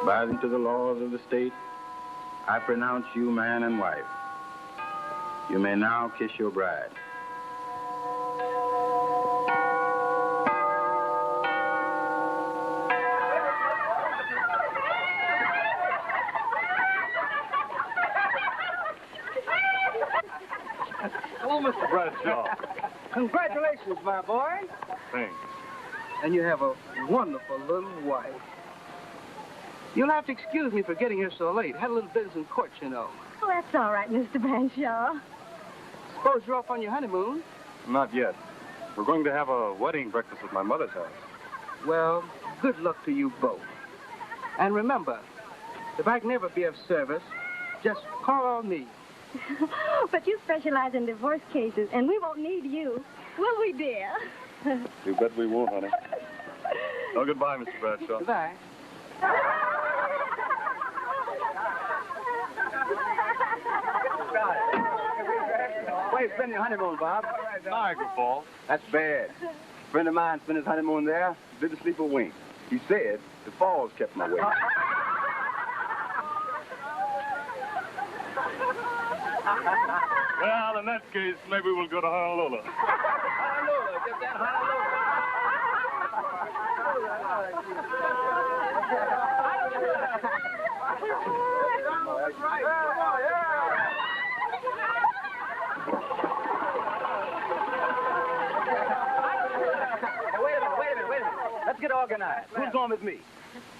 Bowing to the laws of the state, I pronounce you man and wife. You may now kiss your bride. Hello, Mr. Bradshaw. Congratulations, my boy. Thanks. And you have a wonderful little wife. You'll have to excuse me for getting here so late. Had a little business in court, you know. Oh, that's all right, Mr. Bradshaw. Suppose you're off on your honeymoon? Not yet. We're going to have a wedding breakfast at my mother's house. Well, good luck to you both. And remember, if I can ever be of service, just call on me. But you specialize in divorce cases, and we won't need you, will we, dear? You bet we won't, honey. Oh, goodbye, Mr. Bradshaw. Goodbye. Where you spend your honeymoon, Bob? Niagara Falls. That's bad. A friend of mine spent his honeymoon there, didn't sleep a wink. He said the falls kept him awake. Well, in that case, maybe we'll go to Honolulu. Honolulu, get that Honolulu. That's right. Wait a minute. Let's get organized. Who's going with me?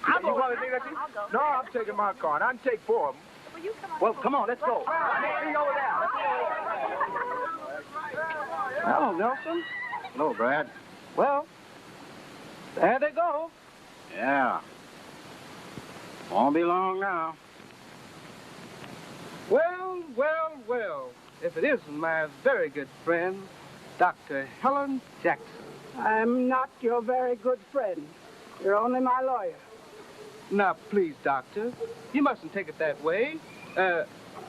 I'm going with me, Richie? No, I'm taking my car, and I can take 4 of them. Well, come on, let's go. Let's go over there. Hello, Nelson. Hello, Brad. Well, there they go. Yeah. Won't be long now. Well. If it isn't my very good friend, Dr. Helen Jackson. I'm not your very good friend. You're only my lawyer. Now, please, Doctor, you mustn't take it that way.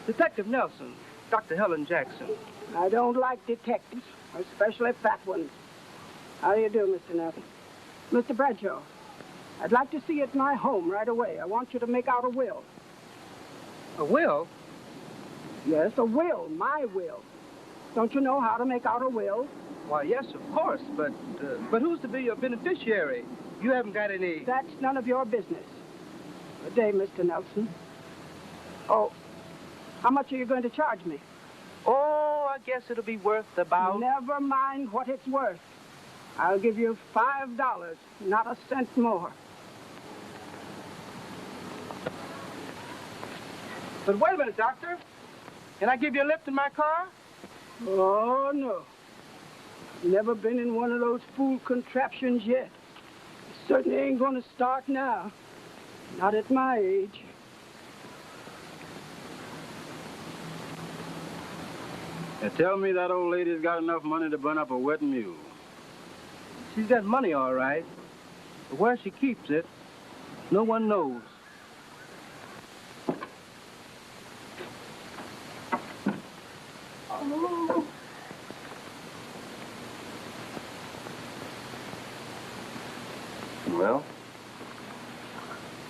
Detective Nelson, Dr. Helen Jackson. I don't like detectives, especially fat ones. How do you do, Mr. Nelson? Mr. Bradshaw, I'd like to see you at my home right away. I want you to make out a will. A will? Yes, a will, my will. Don't you know how to make out a will? Why, yes, of course, but who's to be your beneficiary? You haven't got any... That's none of your business. Good day, Mr. Nelson. Oh, how much are you going to charge me? Oh, I guess it'll be worth about... Never mind what it's worth. I'll give you $5, not a cent more. But wait a minute, Doctor. Can I give you a lift in my car? Oh, no. Never been in one of those fool contraptions yet. Certainly ain't going to start now. Not at my age. They tell me that old lady's got enough money to burn up a wet mule. She's got money, all right. But where she keeps it, no one knows. Oh. Well,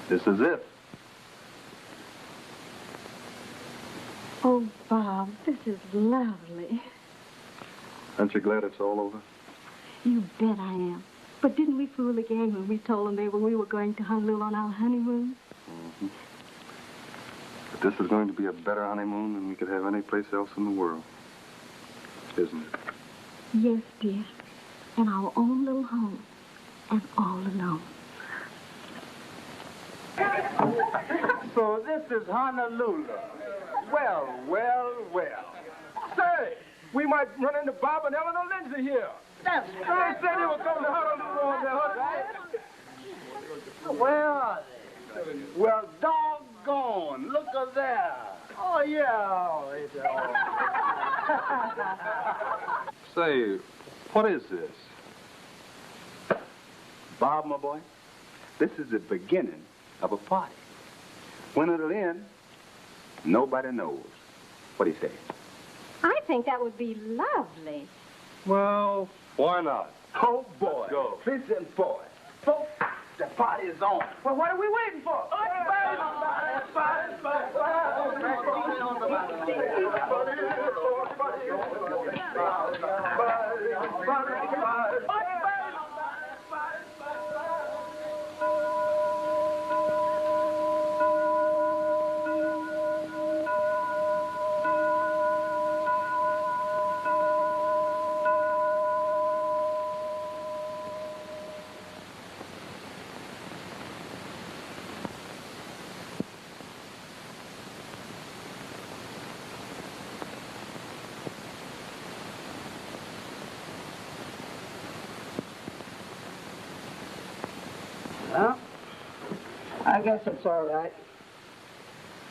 this is it. Oh, Bob, this is lovely. Aren't you glad it's all over? You bet I am. But didn't we fool the gang when we told them we were going to Honolulu on our honeymoon? Mm-hmm. But this is going to be a better honeymoon than we could have any place else in the world. Isn't it? Yes, dear. In our own little home. And all alone. So this is Honolulu. Well, well, well. Say, we might run into Bob and Eleanor Lindsay here. That's They said they were coming to Honolulu on their honeymoon. Where are they? Well, doggone. Look at there. Oh, yeah. Say, what is this? Bob, my boy, this is the beginning of a party. When it'll end, nobody knows. What do you say? I think that would be lovely. Well, why not? Oh, boy. Let's go. Listen, boy. Folks, the party is on. Well, what are we waiting for? Well, I guess it's all right.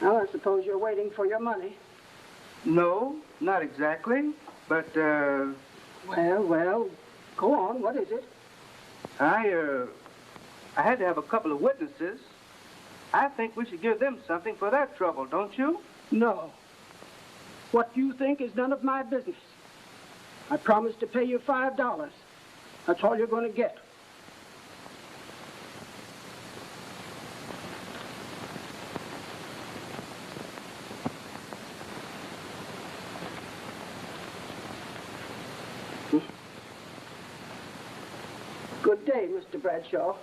Well, I suppose you're waiting for your money. No, not exactly. But, Well, go on. What is it? I had to have a couple of witnesses. I think we should give them something for their trouble, don't you? No. What you think is none of my business. I promised to pay you $5. That's all you're going to get. Good day, Mr. Bradshaw.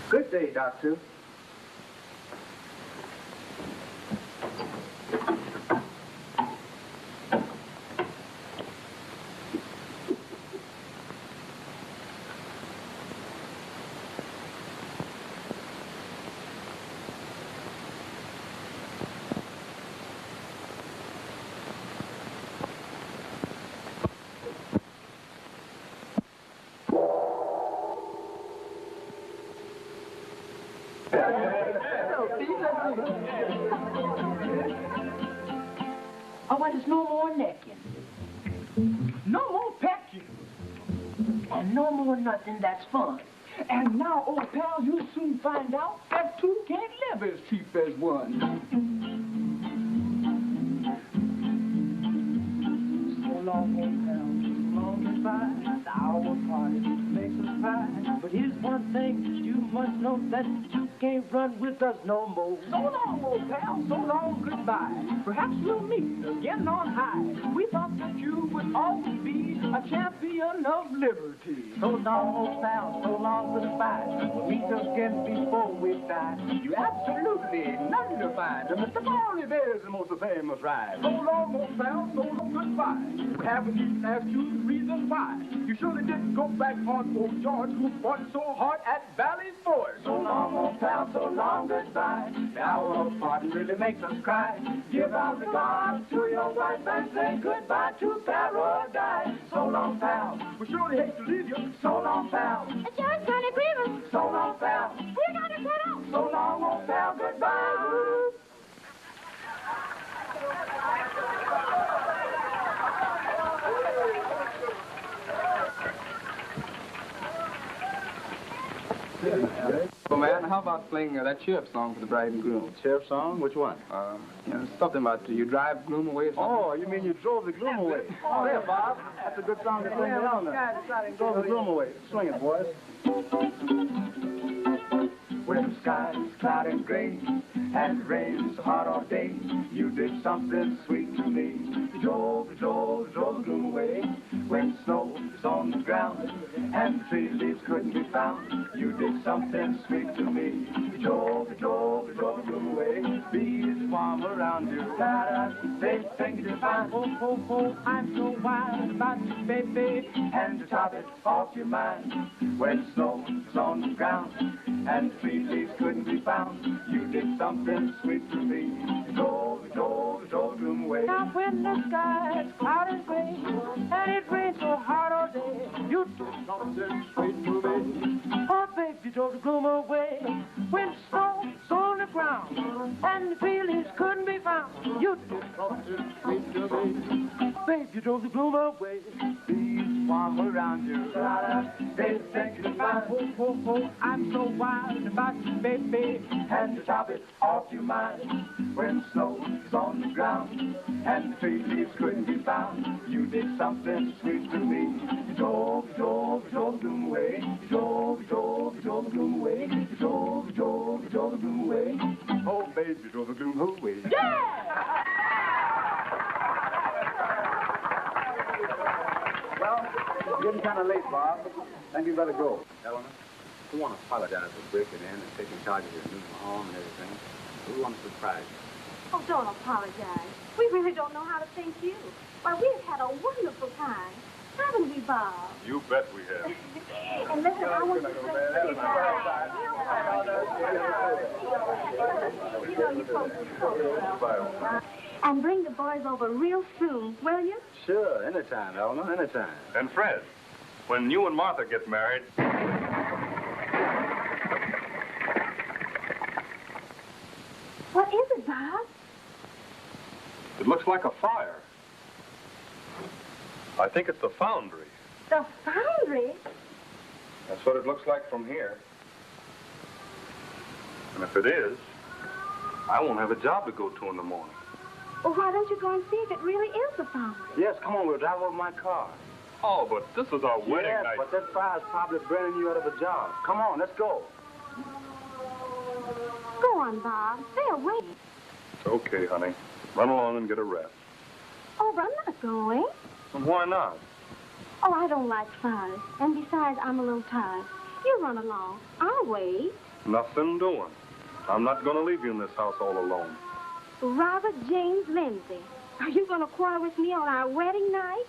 Good day, Doctor. Oh, well, there's no more necking. No more pecking. And no more nothing that's fun. And now, old pal, you'll soon find out that two can't live as cheap as one. So long, old pal, so long goodbye. Our party makes us cry. But here's one thing you must know, that you can't run with us no more. So long, old pal, so long, goodbye. Perhaps we'll meet again on high. We thought that you would always be a champion of liberty. So long, old pal, so long goodbye. We'll meet again before we die. You absolutely nothing to find. Mr. Barney Bear's the most famous ride. So long, old pal, so long, goodbye. We haven't even asked you the reason why. You surely didn't go back on old George, who fought so hard at Valley Forge. So long, old pal, so long goodbye. Our party really makes us cry. Give out the glass to your wife and say goodbye to paradise. So long, pal. We surely hate to leave you. So long, pal. It's yours, Connie Cleveland. So long, pal. We got to set up. So long, old pal. Goodbye. Well, man, how about playing that chirp song for the bride and groom? Sheriff song? Which one? Something about you drive gloom away or something. Oh, you mean you drove the gloom away? Oh, there, Bob. That's a good song to sing down there. Drove the gloom away. Swing it, boys. When the sky is cloudy and gray, and it rains so hard all day, you did something sweet to me. You drove the gloom away. when snow was on the ground and the tree leaves couldn't be found. You did something sweet to me. You drove the gloom away. Bees swarm around you. They think you're fine. Oh, oh, oh, I'm so wild about you, baby. And to top it off your mind, when snow was on the ground and the tree leaves couldn't be found, you did something sweet to me. You drove the gloom away. Now when the sky is cloudy and gray, and it rains so hard all day, you did something sweet to me. Oh, baby, you drove the gloom away. When snow was on the ground, and the tree leaves couldn't be found, you did something sweet to me. Baby, you drove the gloom away. Bees swarm around you. They think you're fine. Oh, oh, oh, I'm so wild about you, baby. And to top it off your mind, when snow was on the ground and the tree leaves couldn't be found, you did something sweet to me. You drove the gloom away. You drove the gloom away. You drove the gloom away. Oh, baby, you drove the gloom away. Well, it's getting kind of late, Bob. I think you better go. Eleanor, we want to apologize for breaking in and taking charge of your new home and everything. We want to surprise you. Oh, don't apologize. We really don't know how to thank you. Why, we've had a wonderful time. Haven't we, Bob? You bet we have. And listen, I want to say and bring the boys over real soon, will you? Sure, anytime, Eleanor, anytime. And Fred, when you and Martha get married, What is it, Bob? it looks like a fire. I think it's the foundry. The foundry? That's what it looks like from here. And if it is, I won't have a job to go to in the morning. Well, why don't you go and see if it really is the foundry? Yes, come on, we'll drive over my car. Oh, but this is our wedding Yes, night. but that fire's probably burning you out of a job. Come on, let's go. Go on, Bob. They're waiting. Okay, honey. Run along and get a rest. Oh, but I'm not going. And why not? Oh, I don't like fires. And besides, I'm a little tired. You run along. I'll wait. Nothing doing. I'm not going to leave you in this house all alone. Robert James Lindsay, are you going to quarrel with me on our wedding night?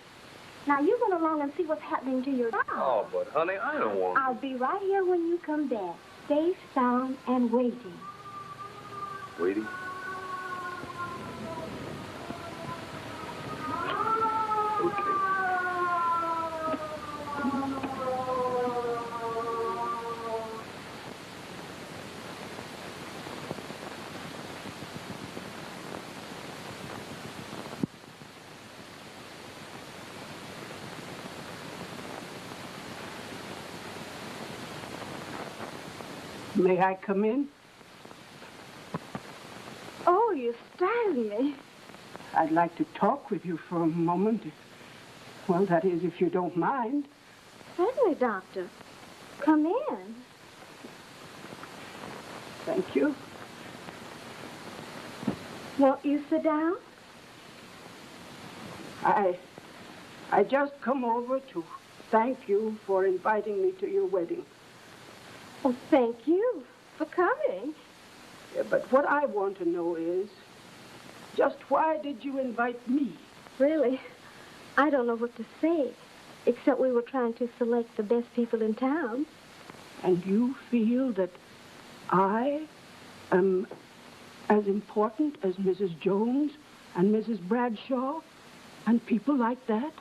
Now, you run along and see what's happening to your dog. Oh, but honey, I don't want I'll be right here when you come back, safe, sound, and waiting. Waiting? Okay. May I come in? Oh, you startled me. I'd like to talk with you for a moment. Well, that is, if you don't mind. Certainly, Doctor. Come in. Thank you. Won't you sit down? I just come over to thank you for inviting me to your wedding. Oh, thank you for coming. Yeah, but what I want to know is, just why did you invite me? Really, I don't know what to say, except we were trying to select the best people in town. And you feel that I am as important as Mrs. Jones and Mrs. Bradshaw and people like that?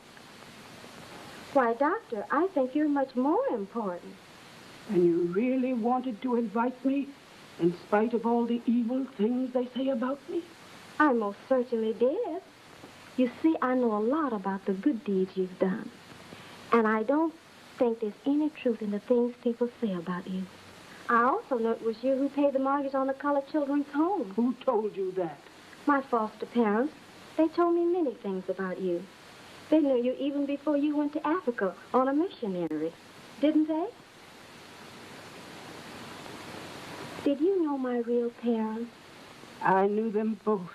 Why, Doctor, I think you're much more important. And you really wanted to invite me in spite of all the evil things they say about me? I most certainly did. You see, I know a lot about the good deeds you've done. And I don't think there's any truth in the things people say about you. I also know it was you who paid the mortgage on the colored children's home. Who told you that? My foster parents. They told me many things about you. They knew you even before you went to Africa on a missionary. Didn't they? Did you know my real parents? I knew them both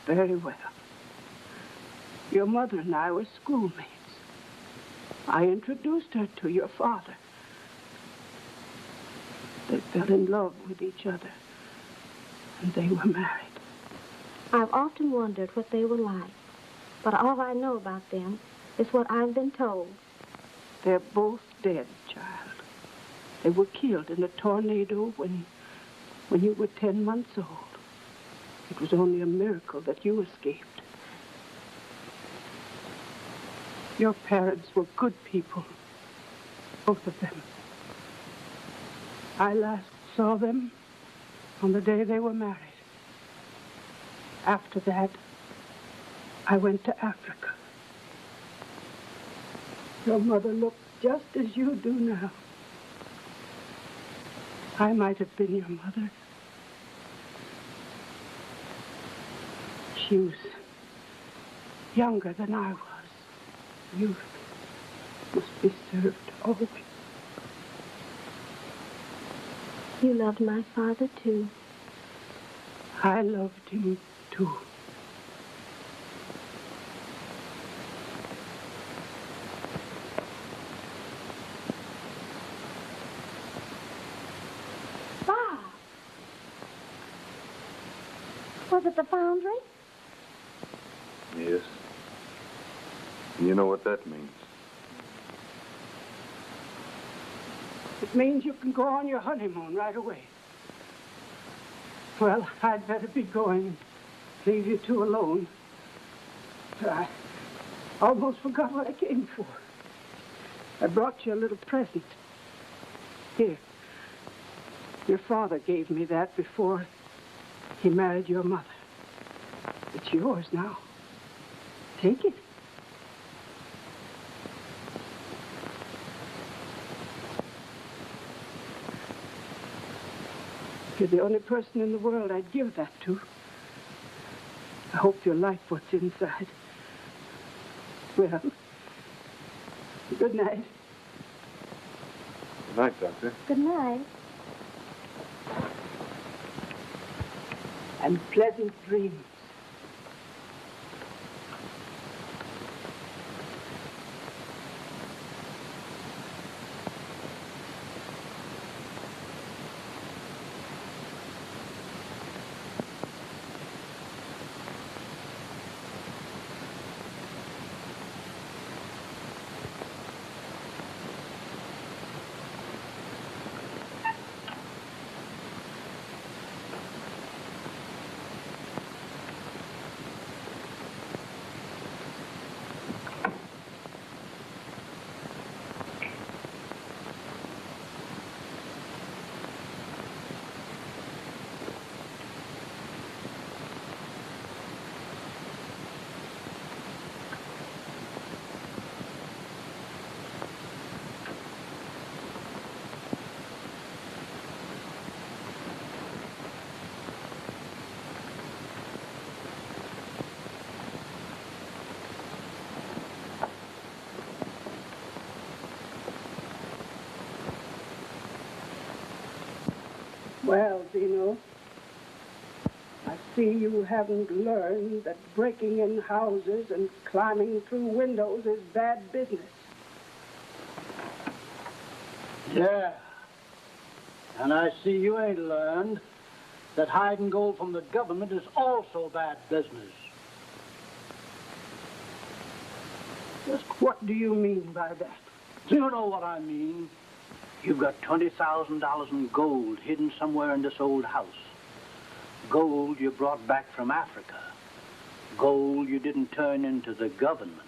very well. Your mother and I were schoolmates. I introduced her to your father. They fell in love with each other, and they were married. I've often wondered what they were like, but all I know about them is what I've been told. They're both dead, child. They were killed in a tornado when you were 10 months old. It was only a miracle that you escaped. Your parents were good people, both of them. I last saw them on the day they were married. After that, I went to Africa. Your mother looked just as you do now. I might have been your mother. She was younger than I was. Youth must be served always. You loved my father, too. I loved him, too. Bob! Was it the foundry? Yes. And you know what that means. It means you can go on your honeymoon right away. Well, I'd better be going and leave you two alone. I almost forgot what I came for. I brought you a little present. Here. Your father gave me that before he married your mother. It's yours now. Take it. You're the only person in the world I'd give that to. I hope you like what's inside. Well, good night. Good night, Doctor. Good night. And pleasant dreams. Well, Zeno, I see you haven't learned that breaking in houses and climbing through windows is bad business. Yeah. And I see you ain't learned that hiding gold from the government is also bad business. Just what do you mean by that? You know what I mean. You've got $20,000 in gold hidden somewhere in this old house. Gold you brought back from Africa. Gold you didn't turn into the government.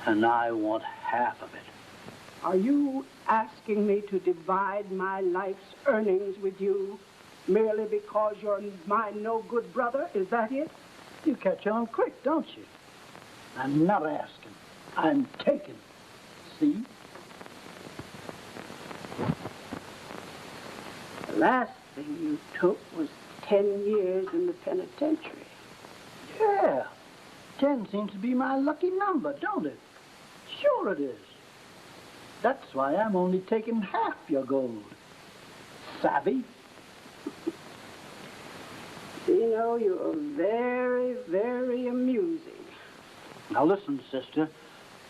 And I want half of it. Are you asking me to divide my life's earnings with you merely because you're my no-good brother? Is that it? You catch on quick, don't you? I'm not asking. I'm taking. See? The last thing you took was 10 years in the penitentiary. Yeah. 10 seems to be my lucky number, don't it? Sure it is. That's why I'm only taking half your gold. Savvy? You know, you're very, very amusing. Now listen, sister.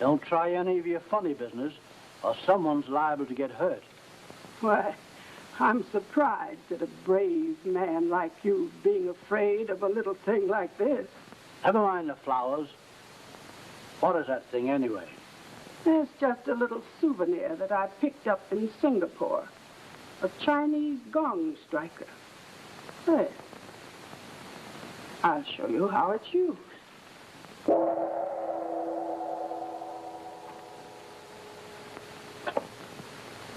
Don't try any of your funny business, or someone's liable to get hurt. Why, I'm surprised at a brave man like you being afraid of a little thing like this. Never mind the flowers. What is that thing anyway? It's just a little souvenir that I picked up in Singapore. A Chinese gong striker. There. I'll show you how it's used.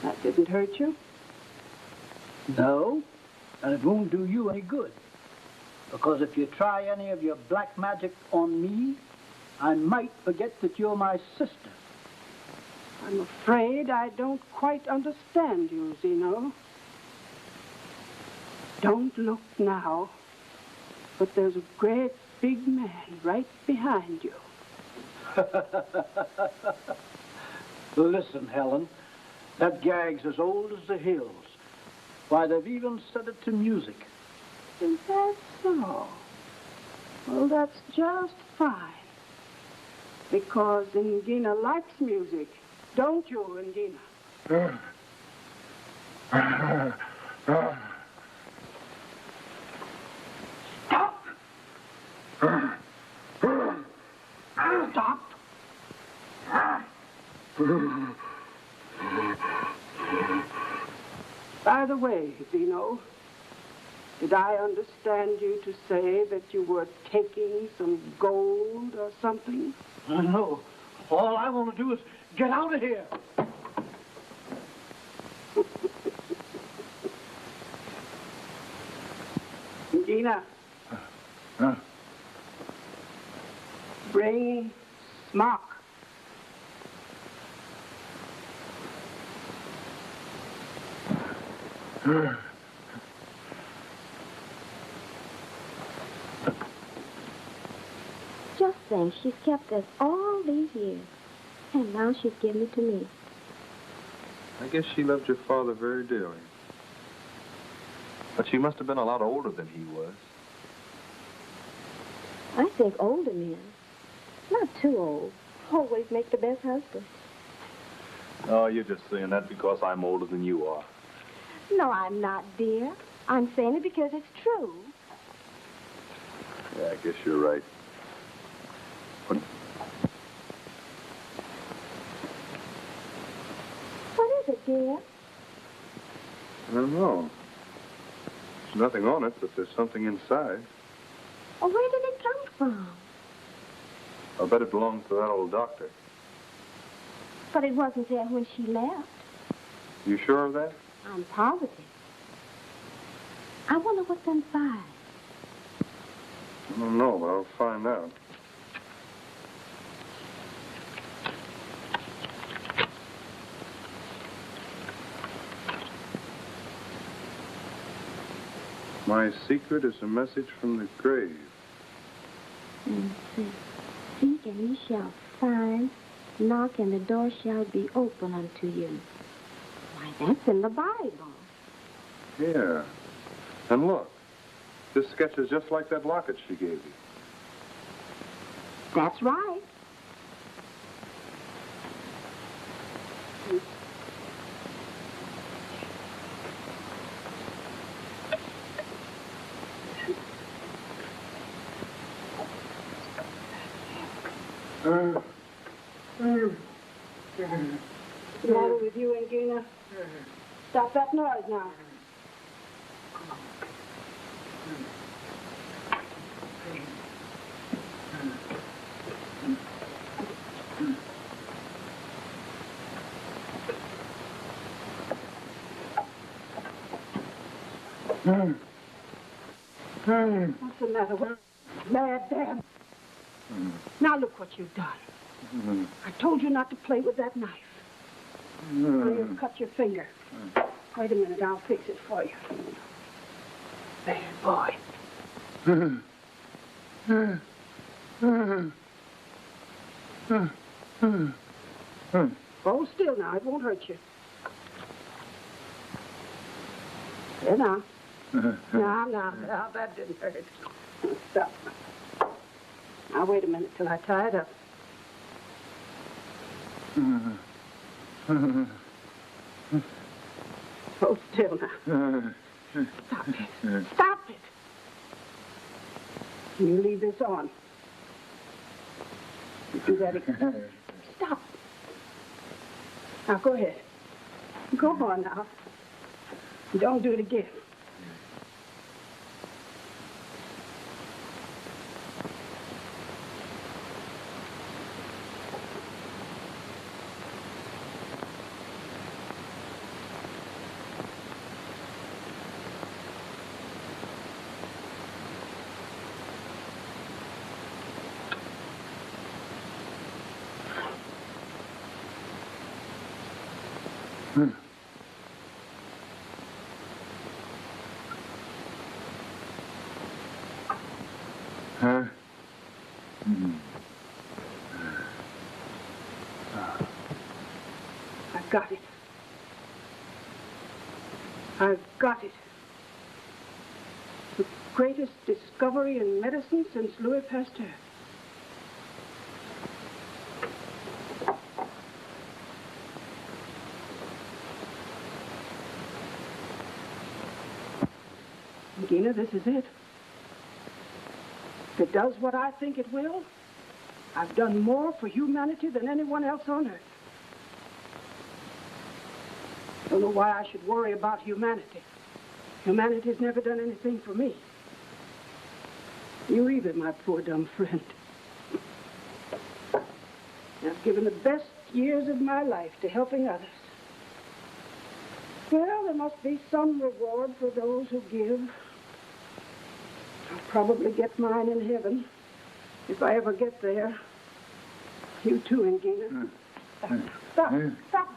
That didn't hurt you? No, and it won't do you any good. Because if you try any of your black magic on me, I might forget that you're my sister. I'm afraid I don't quite understand you, Zeno. Don't look now, but there's a great big man right behind you. Listen, Helen, that gag's as old as the hills. Why, they've even set it to music. Is that so? Well, that's just fine. Because Ingina likes music. Don't you, Ingina? Stop! Stop! By the way, Zeno, did I understand you to say that you were taking some gold or something? No. All I want to do is get out of here. Gina. Bring smock. Just think, she's kept us all these years. And now she's giving it to me. I guess she loved your father very dearly. But she must have been a lot older than he was. I think older men, not too old, always make the best husband. Oh, you're just saying that because I'm older than you are. No, I'm not, dear. I'm saying it because it's true. Yeah, I guess you're right. What is it, dear? I don't know. There's nothing on it, but there's something inside. Oh, where did it come from? I bet it belongs to that old doctor. But it wasn't there when she left. You sure of that? I'm positive. I wonder what's inside. I don't know, but I'll find out. My secret is a message from the grave. And it says, seek and ye shall find, knock and the door shall be open unto you. Why, that's in the Bible. Yeah. And look, this sketch is just like that locket she gave you. That's right. What's the matter with you, Ingina? Stop that noise now. What's the matter with mad dad? Now look what you've done. I told you not to play with that knife. Now you've cut your finger. Wait a minute, I'll fix it for you. Bad boy. Hold still now, it won't hurt you. There now. No, that didn't hurt. Stop. Now wait a minute till I tie it up. Hold still now. Stop it. Stop it. You leave this on. You do that again. Stop. Now go ahead. Go on now. Don't do it again. I've got it. I've got it. The greatest discovery in medicine since Louis Pasteur. Gina, this is it. If it does what I think it will, I've done more for humanity than anyone else on earth. I don't know why I should worry about humanity. Humanity's never done anything for me. You either, my poor dumb friend. I've given the best years of my life to helping others. Well, there must be some reward for those who give. I'll probably get mine in heaven, if I ever get there. You too, Ingina. Stop. Stop.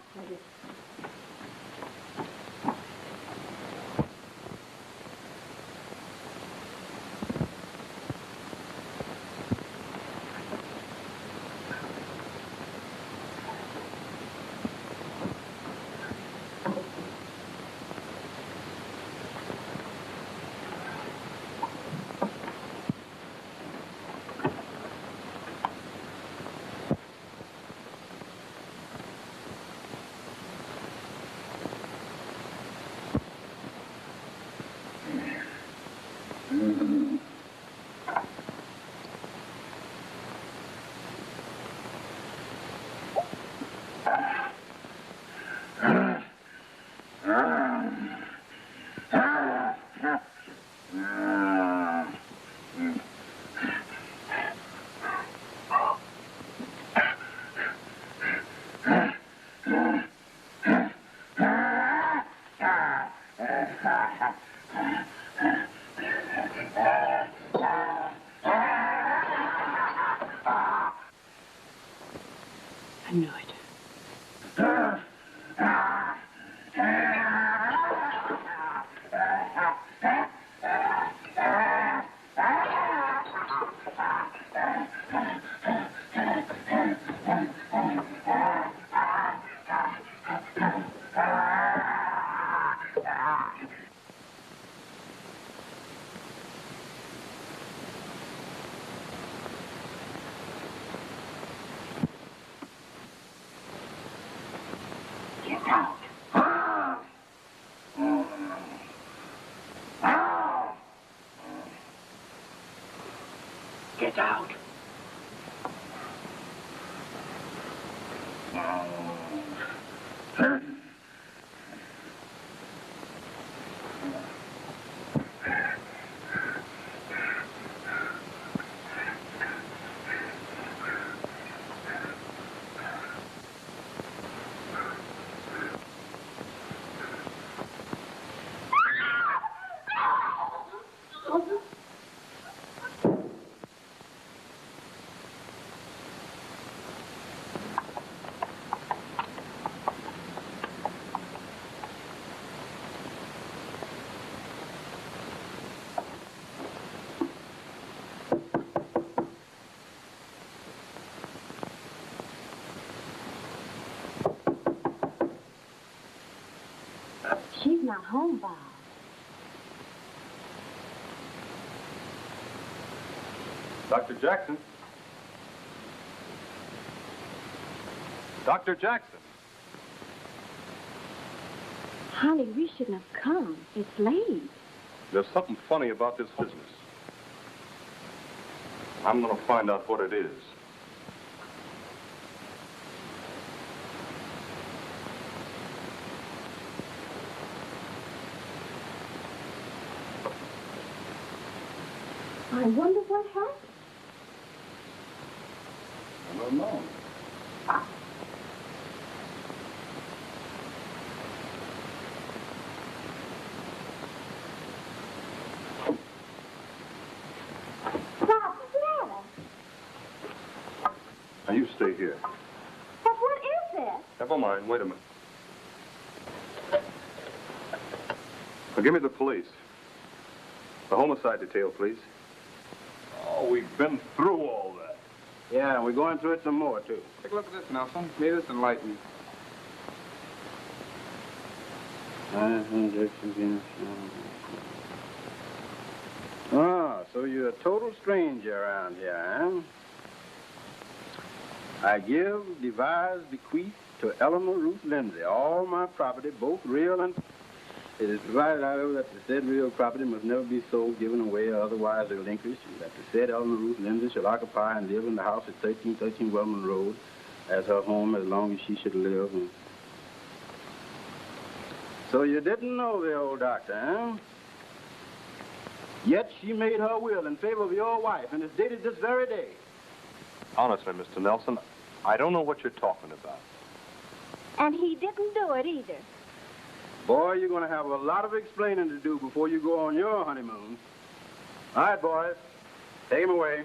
I knew it. Get out. She's not home, Bob. Dr. Jackson? Dr. Jackson. Honey, we shouldn't have come. It's late. There's something funny about this business. I'm going to find out what it is. I wonder what happened. I don't know. Now, you stay here. But what is this? Never mind. Wait a minute. Now, give me the police. The homicide detail, please. Oh, we've been through all that. Yeah, we're going through it some more, too. Take a look at this, Nelson. May this enlighten you. Ah, so you're a total stranger around here, huh? I give, devise, bequeath to Eleanor Ruth Lindsay all my property, both real and... It is provided, however, that the said real property must never be sold, given away, or otherwise relinquished, and that the said Eleanor Ruth Lindsay shall occupy and live in the house at 1313 Wellman Road as her home as long as she should live. And... So you didn't know the old doctor, huh? Yet she made her will in favor of your wife, and it's dated this very day. Honestly, Mr. Nelson, I don't know what you're talking about. And he didn't do it either. Boy, you're going to have a lot of explaining to do before you go on your honeymoon. All right, boys. Take him away.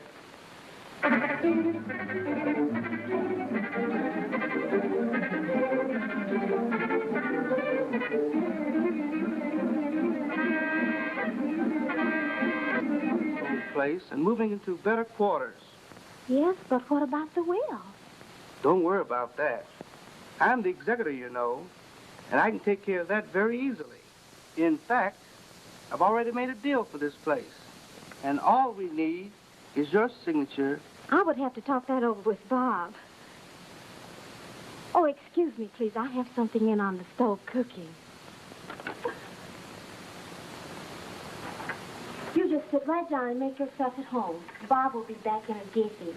Place and moving into better quarters. Yes, but what about the will? Don't worry about that. I'm the executor, you know, and I can take care of that very easily. In fact, I've already made a deal for this place, and all we need is your signature. I would have to talk that over with Bob. Oh, excuse me, please. I have something in on the stove cooking. You just sit right down and make yourself at home. Bob will be back in a jiffy.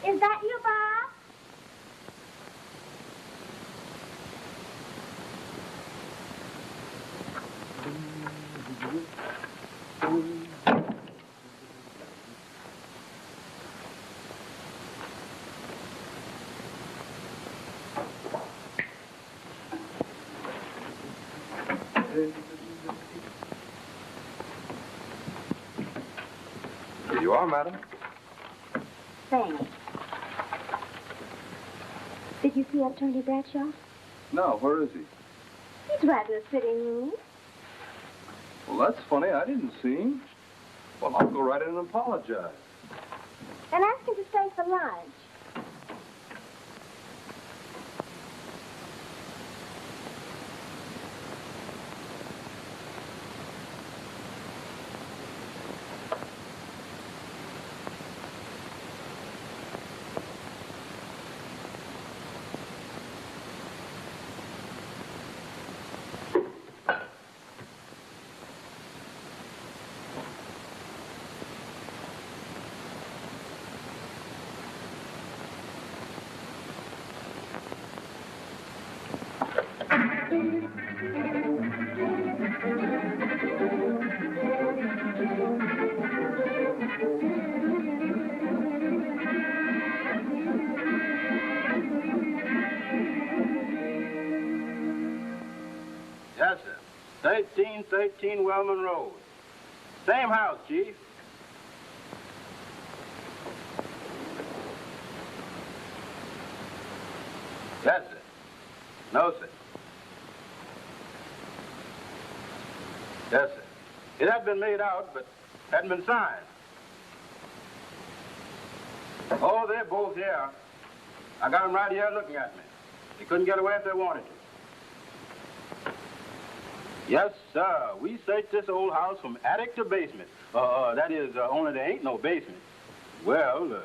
Is that Here you are, madam. Thanks. Did you see Attorney Bradshaw? No, where is he? He's right in the sitting room. Well, that's funny. I didn't see him. Well, I'll go right in and apologize. And ask him to stay for lunch. Yes, sir. 1313 Wellman Road. Same house, Chief. Yes, sir. No, sir. Yes, sir. It had been made out, but hadn't been signed. Oh, they're both here. I got them right here looking at me. They couldn't get away if they wanted to. Yes, sir. We searched this old house from attic to basement. That is, only there ain't no basement. Well,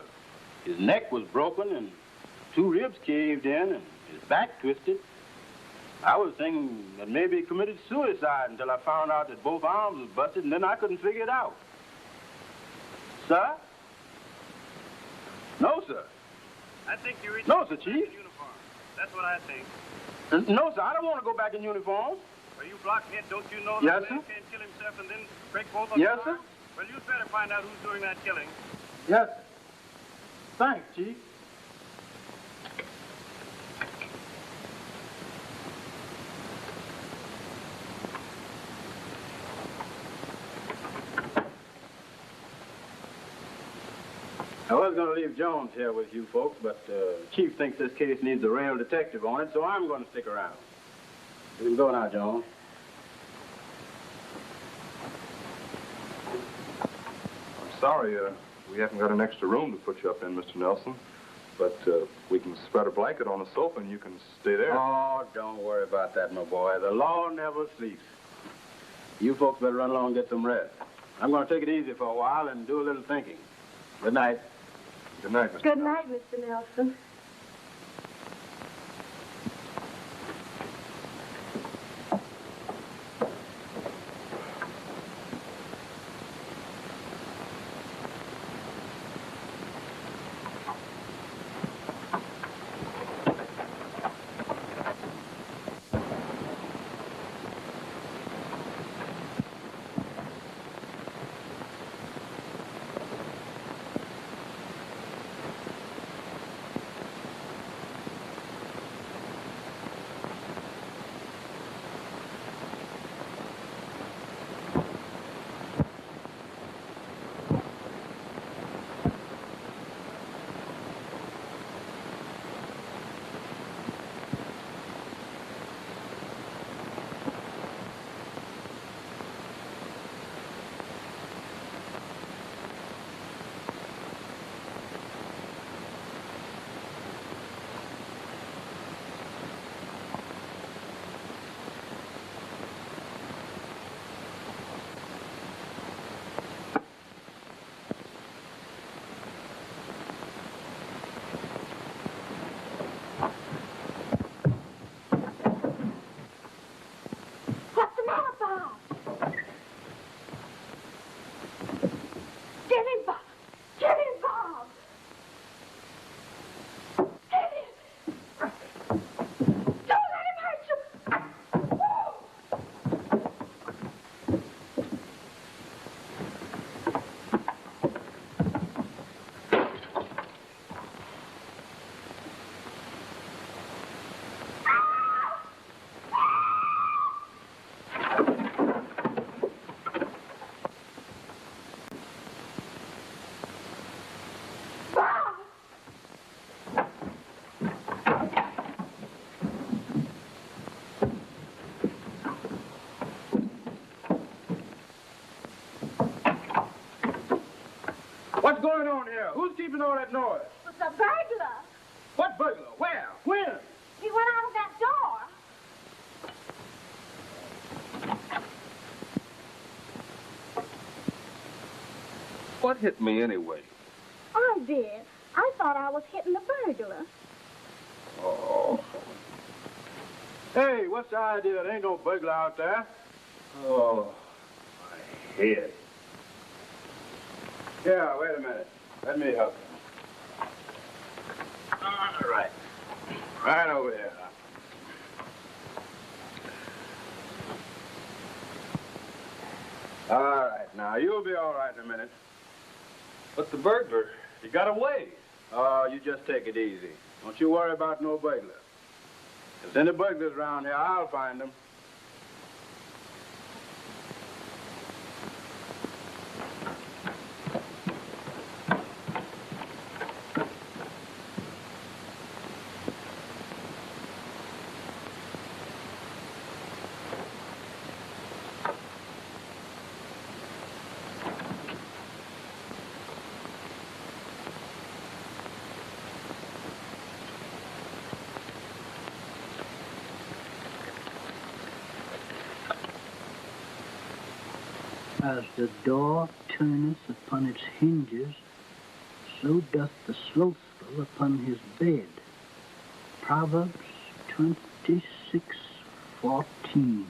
his neck was broken and 2 ribs caved in and his back twisted. I was thinking that maybe he committed suicide until I found out that both arms was busted, and then I couldn't figure it out. Sir? No, sir. I think you reached No, sir, Chief. uniform. That's what I think. No, sir. I don't want to go back in uniform. Are you blockhead? Don't you know Yes, that a man sir. can't kill himself and then break both of Yes, his sir. arms? Well, you'd better find out who's doing that killing. Yes, sir. Thanks, Chief. I was going to leave Jones here with you folks, but Chief thinks this case needs a real detective on it, so I'm going to stick around. You can go now, Jones. I'm sorry, we haven't got an extra room to put you up in, Mr. Nelson. But we can spread a blanket on the sofa and you can stay there. Oh, don't worry about that, my boy. The law never sleeps. You folks better run along and get some rest. I'm going to take it easy for a while and do a little thinking. Good night. Good night, Mr. Good night, Mr. Nelson. keeping all that noise? It was a burglar. What burglar? Where? When? He went out of that door. What hit me anyway? I did. I thought I was hitting the burglar. Oh. Hey, what's the idea? There ain't no burglar out there. Oh, my head. Yeah, wait a minute. Let me help you. All right. Right over here. All right, now, you'll be all right in a minute. But the burglar, he got away. Oh, you just take it easy. Don't you worry about no burglar. If there's any burglars around here, I'll find them. As the door turneth upon its hinges, so doth the slothful upon his bed. Proverbs 26:14.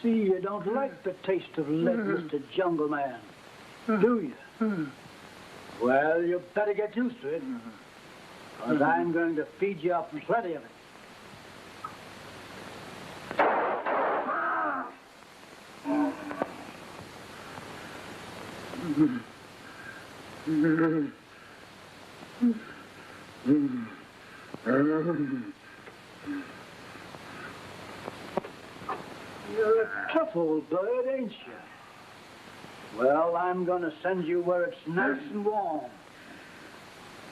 See, you don't like the taste of lead, Mr. Jungle Man, do you? Well, you better get used to it, because I'm going to feed you up plenty of it. You're a tough old bird, ain't you? Well, I'm going to send you where it's nice and warm.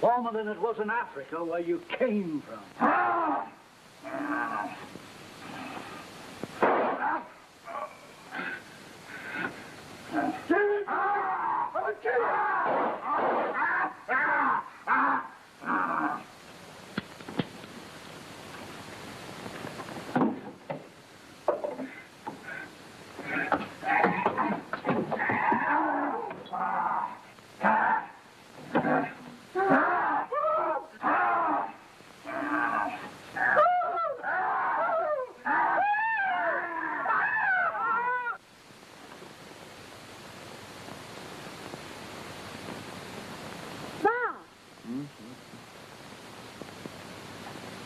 Warmer than it was in Africa, where you came from.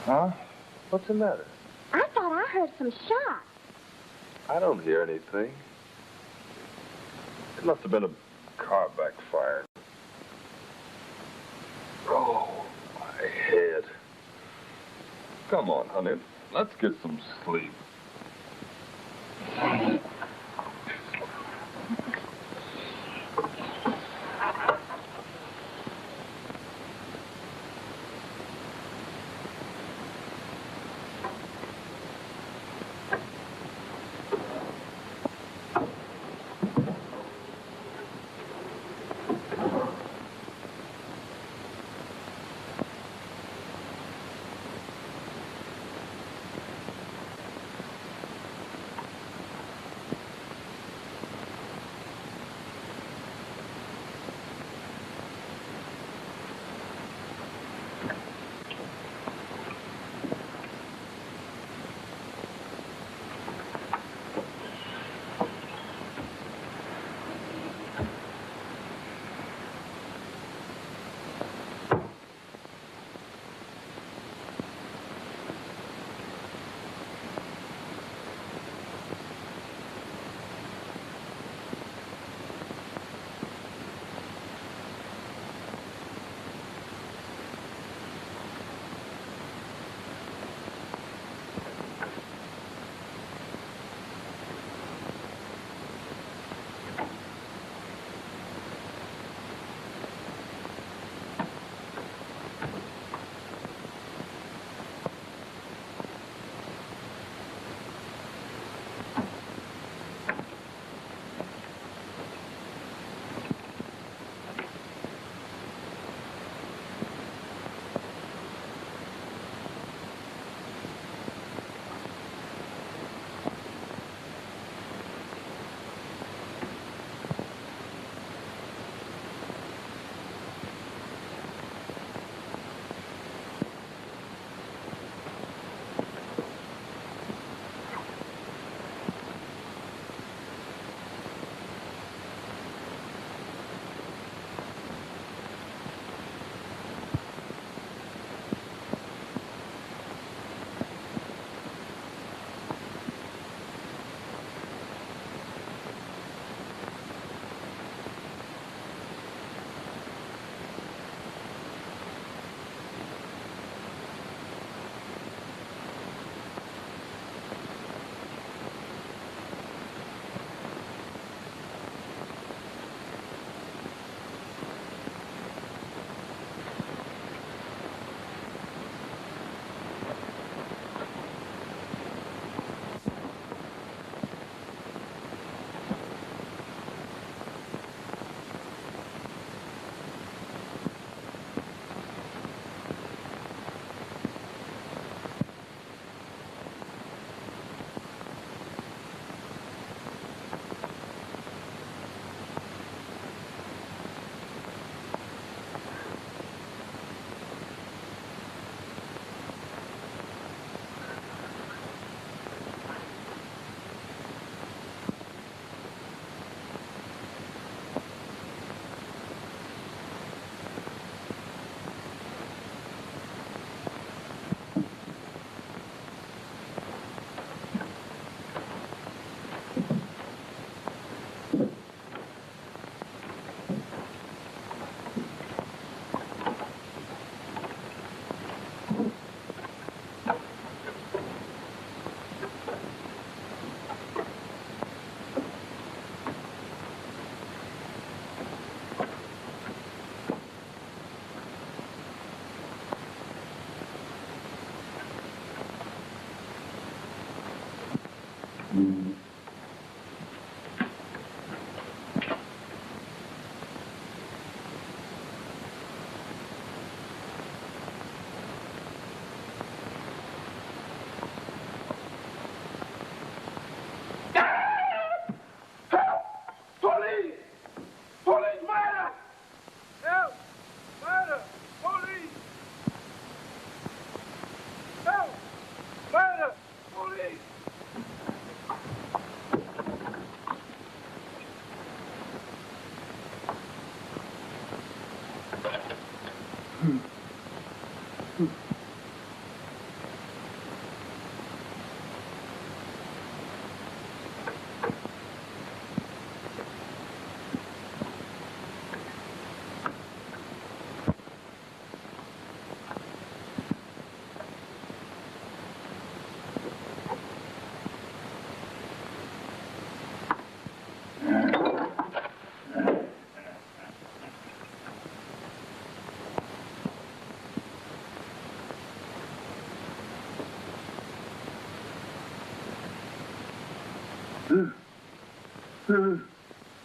Huh? What's the matter? I thought I heard some shots. I don't hear anything. It must have been a car backfired. Oh, my head. Come on, honey. Let's get some sleep.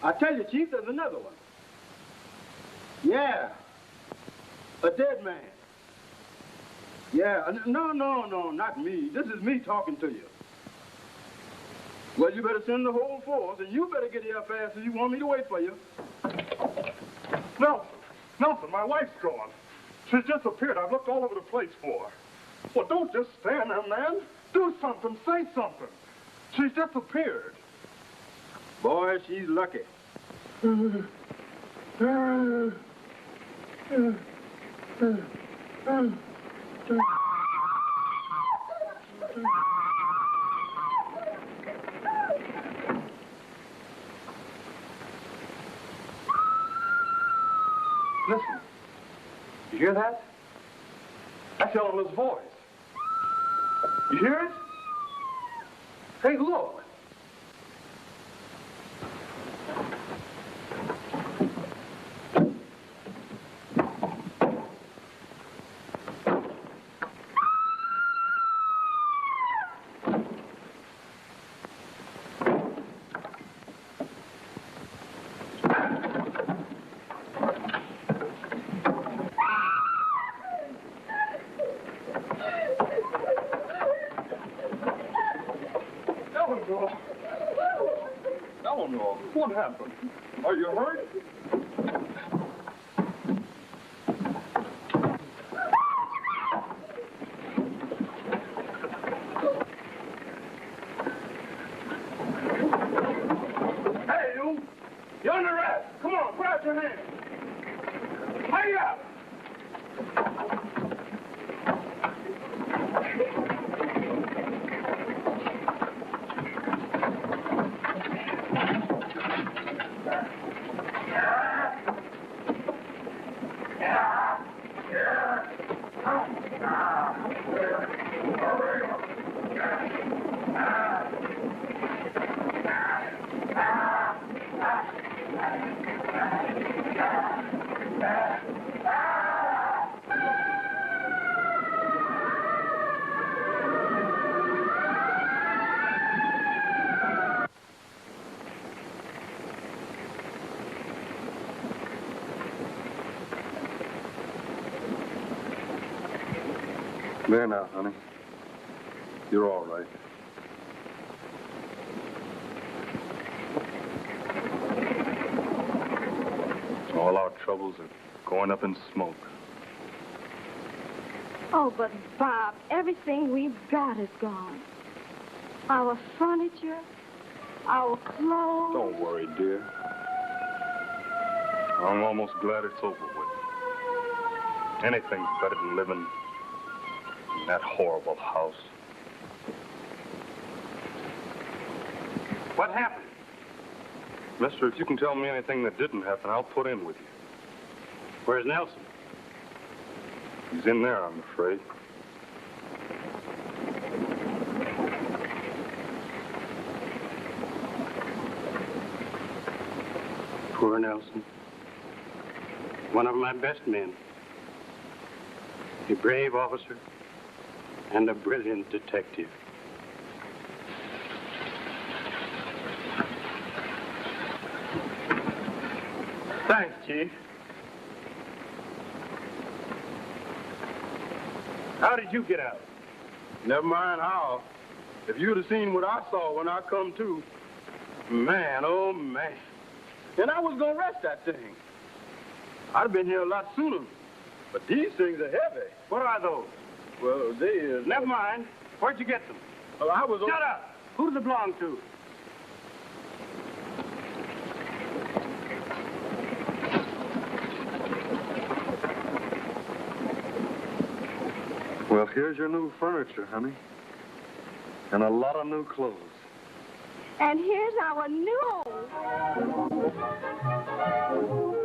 I tell you, Chief, there's another one. Yeah. A dead man. Yeah. No, not me. This is me talking to you. Well, you better send the whole force, and you better get here fast if you want me to wait for you. Nelson, my wife's gone. She's disappeared. I've looked all over the place for her. Well, don't just stand there, man. Do something. Say something. She's disappeared. Boy, she's lucky. Listen. You hear that? That's Eleanor's voice. You hear it? Hey, look. Eleanor, what happened? Are you hurt? Hey, you! You're under arrest! Come on, put out your hands! Hurry up! There now, honey. You're all right. All our troubles are going up in smoke. Oh, but Bob, everything we've got is gone. Our furniture, our clothes. Don't worry, dear. I'm almost glad it's over with. Anything's better than living in that horrible house. What happened? Mister, if you can tell me anything that didn't happen, I'll put in with you. Where's Nelson? He's in there, I'm afraid. Poor Nelson. One of my best men. A brave officer and a brilliant detective. Thanks, Chief. How did you get out? Never mind how. If you'd have seen what I saw when I come to, man, oh man. And I was gonna rest that thing. I'd have been here a lot sooner. But these things are heavy. What are those? Well, they Never mind. Where'd you get them? Well, I was... Shut up! Who does it belong to? Well, here's your new furniture, honey. And a lot of new clothes. And here's our new home.